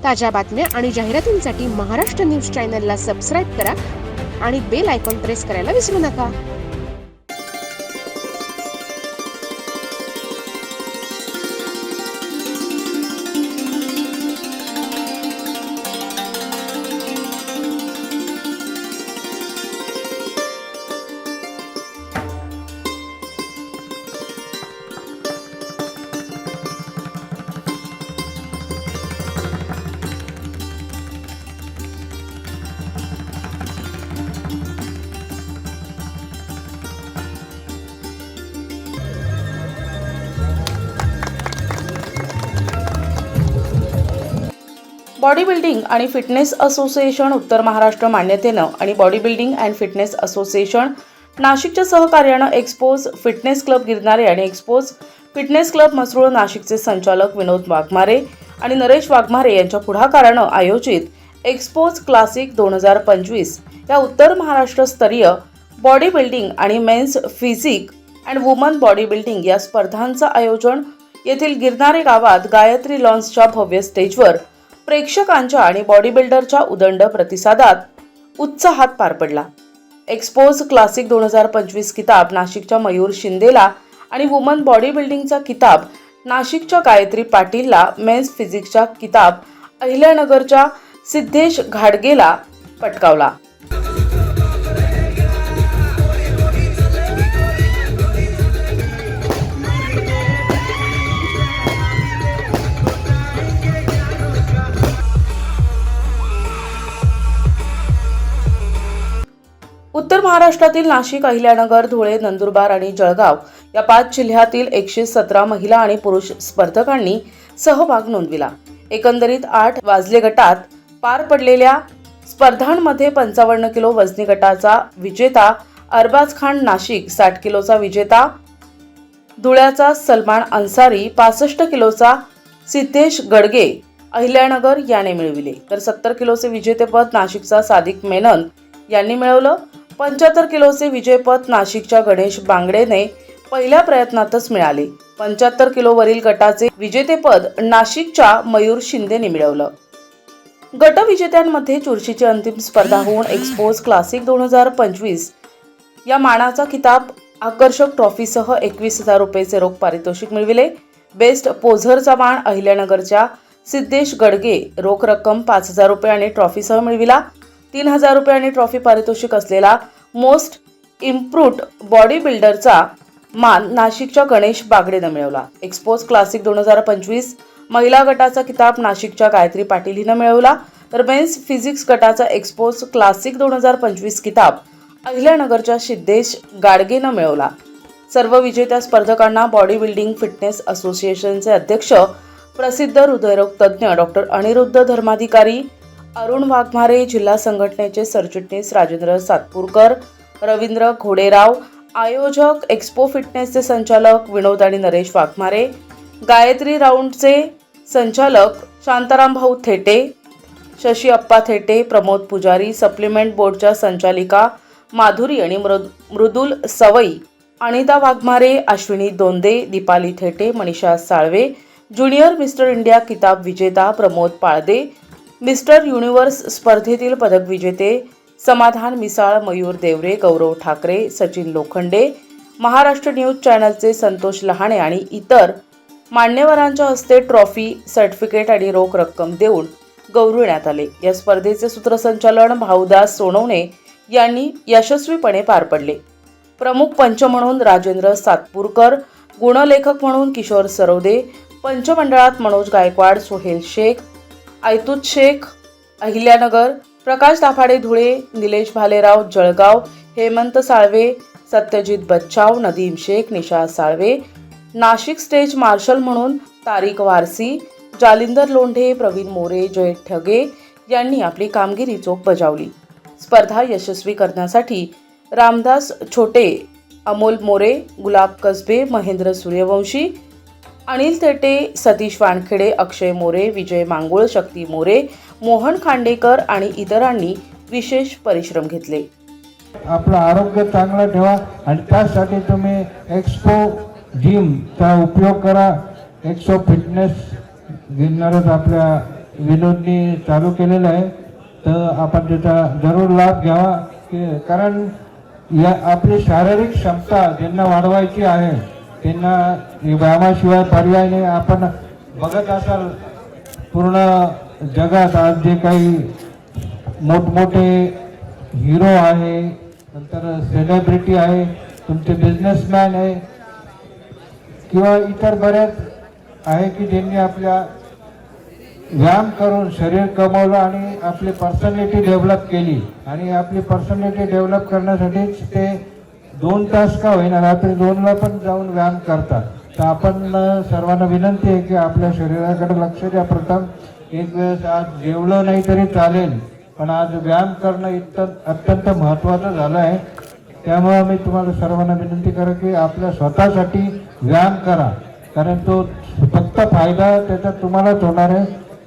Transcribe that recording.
ताज्या बातम्या आणि जाहिरातींसाठी महाराष्ट्र न्यूज चॅनलला सबस्क्राईब करा आणि बेल आयकॉन प्रेस करायला विसरू नका। बॉडी बिल्डिंग आणि फिटनेस असोसिएशन उत्तर महाराष्ट्र मान्यतेनं आणि body building and fitness association नाशिकच्या सहकार्यानं एक्सपोज फिटनेस क्लब गिरणारे आणि एक्सपोज फिटनेस क्लब मसरूळ नाशिकचे संचालक विनोद वाघमारे आणि नरेश वाघमारे यांच्या पुढाकारानं आयोजित एक्सपोज क्लासिक 2025 या उत्तर महाराष्ट्र स्तरीय बॉडी बिल्डिंग आणि men's physique and woman body building या स्पर्धांचं आयोजन येथील गिरणारे गावात गायत्री लॉन्सच्या भव्य स्टेजवर प्रेक्षकांच्या आणि बॉडी बिल्डरच्या उदंड प्रतिसादात उत्साहात पार पडला। एक्सपोज क्लासिक 2025 किताब नाशिकच्या मयूर शिंदेला आणि वुमन बॉडी बिल्डिंगचा किताब नाशिकच्या गायत्री पाटीलला, मेन्स फिजिक्सचा किताब अहिल्यानगरच्या सिद्धेश घाडगेला पटकावला। उत्तर महाराष्ट्रातील नाशिक, अहिल्यानगर, धुळे, नंदुरबार आणि जळगाव या 5 जिल्ह्यातील 117 महिला आणि पुरुष स्पर्धकांनी सहभाग नोंदविला। एकंदरीत 8 वाजले गटात पार पडलेल्या स्पर्धांमध्ये 55 किलो वजनी गटाचा विजेता अरबाज खान नाशिक, 60 किलोचा विजेता धुळ्याचा सलमान अन्सारी, 65 किलोचा सिद्धेश गडगे अहिल्यानगर याने मिळविले, तर 70 किलोचे विजेतेपद नाशिकचा सादिक मेनन यांनी मिळवलं। 75 किलोचे विजेपद नाशिकच्या गणेश बांगडेने पहिल्या प्रयत्नातच मिळाले। 75 किलो वरील गटाचे विजेतेपद नाशिकच्या मयूर शिंदेने मिळवलं। गटविजेत्यांमध्ये चुरशीची अंतिम स्पर्धा होऊन एक्सपोज क्लासिक 2025 या मानाचा किताब, आकर्षक ट्रॉफीसह 21,000 रुपयेचे रोख पारितोषिक मिळविले। बेस्ट पोझरचा मान अहिल्यानगरच्या सिद्धेश गडगे रोख रक्कम 5,000 रुपये आणि ट्रॉफीसह मिळविला। 3,000 रुपये आणि ट्रॉफी पारितोषिक असलेला मोस्ट इम्प्रूव्ड बॉडी बिल्डरचा मान नाशिकच्या गणेश बागडेनं मिळवला। एक्सपोज क्लासिक 2025 महिला गटाचा किताब नाशिकच्या गायत्री पाटील हिनं मिळवला, तर मेन्स फिजिक्स गटाचा एक्सपोज क्लासिक 2025 किताब अहिल्यानगरच्या सिद्धेश गाडगेनं मिळवला। सर्व विजेत्या स्पर्धकांना बॉडी बिल्डिंग फिटनेस असोसिएशनचे अध्यक्ष, प्रसिद्ध हृदयरोग तज्ज्ञ डॉक्टर अनिरुद्ध धर्माधिकारी अरुण वाघमारे, जिल्हा संघटनेचे सरचिटणीस राजेंद्र सातपूरकर, रवींद्र घोडेराव, आयोजक एक्सपो फिटनेसचे संचालक विनोद आणि नरेश वाघमारे, गायत्री राऊंडचे संचालक शांताराम भाऊ थेटे, शशी अप्पा थेटे, प्रमोद पुजारी, सप्लिमेंट बोर्डच्या संचालिका माधुरी आणि Mridul Savai, Anita Waghmare, Ashwini Donde, Deepali Thete, Manisha Salve, junior mister India किताब विजेता प्रमोद पाळदे, मिस्टर युनिव्हर्स स्पर्धेतील पदक विजेते समाधान मिसाळ, मयूर देवरे, गौरव ठाकरे, सचिन लोखंडे, महाराष्ट्र न्यूज चॅनलचे संतोष लहाणे आणि इतर मान्यवरांच्या हस्ते ट्रॉफी, सर्टिफिकेट आणि रोख रक्कम देऊन गौरविण्यात आले। या स्पर्धेचे सूत्रसंचालन भाऊदास सोनवणे यांनी यशस्वीपणे पार पडले। प्रमुख पंच म्हणून राजेंद्र सातपूरकर, गुणलेखक म्हणून किशोर सरवदे, पंचमंडळात मनोज गायकवाड, सोहेल शेख, आयतुत शेख अहिल्यानगर, प्रकाश दाफाडे धुळे, निलेश भालेराव जळगाव, हेमंत साळवे, सत्यजित बच्चाव, नदीम शेख, निशा साळवे, नाशिक स्टेज मार्शल म्हणून तारिक वारसी, जालिंदर लोंढे, प्रवीण मोरे, जय ठगे यांनी आपली कामगिरी चोख बजावली। स्पर्धा यशस्वी करण्यासाठी रामदास छोटे, अमोल मोरे, गुलाब कसबे, महेंद्र सूर्यवंशी, अनिल थेटे, सतीश वानखेडे, अक्षय मोरे, विजय मांगुळ, शक्ती मोरे, मोहन खांडेकर आणि इतरांनी विशेष परिश्रम घेतले। आपलं आरोग्य चांगलं ठेवा आणि त्यासाठी तुम्ही एक्सपो जिमचा उपयोग करा। एक्सपो फिटनेस गिरणारच आपल्या विनोदनी चालू केलेलं आहे, तर आपण त्याचा जरूर लाभ घ्यावा कारण या आपली शारीरिक क्षमता ज्यांना वाढवायची आहे त्यांना व्यायामाशिवाय पर्याय नाही. आपण बघत असाल पूर्ण जगात आज जे काही मोठमोठे हिरो आहे, नंतर सेलिब्रिटी आहे, तुमचे बिझनेसमॅन आहे किंवा इतर बरेच आहे की ज्यांनी आपल्या व्यायाम करून शरीर कमवलं आणि आपली पर्सनॅलिटी डेव्हलप केली. आणि आपली पर्सनॅलिटी डेव्हलप करण्यासाठीच ते 2 तास का होईना रात्री 2ला पण जाऊन व्यायाम करतात. तर आपण सर्वांना विनंती आहे की आपल्या शरीराकडे लक्ष द्या. प्रथम एक वेळेस आज जेवलं नाही तरी चालेल, पण आज व्यायाम करणं अत्यंत महत्त्वाचं झालं आहे. त्यामुळे मी तुम्हाला सर्वांना विनंती करा की आपल्या स्वतःसाठी व्यायाम करा, कारण तो फक्त फायदा त्याचा तुम्हालाच होणार आहे.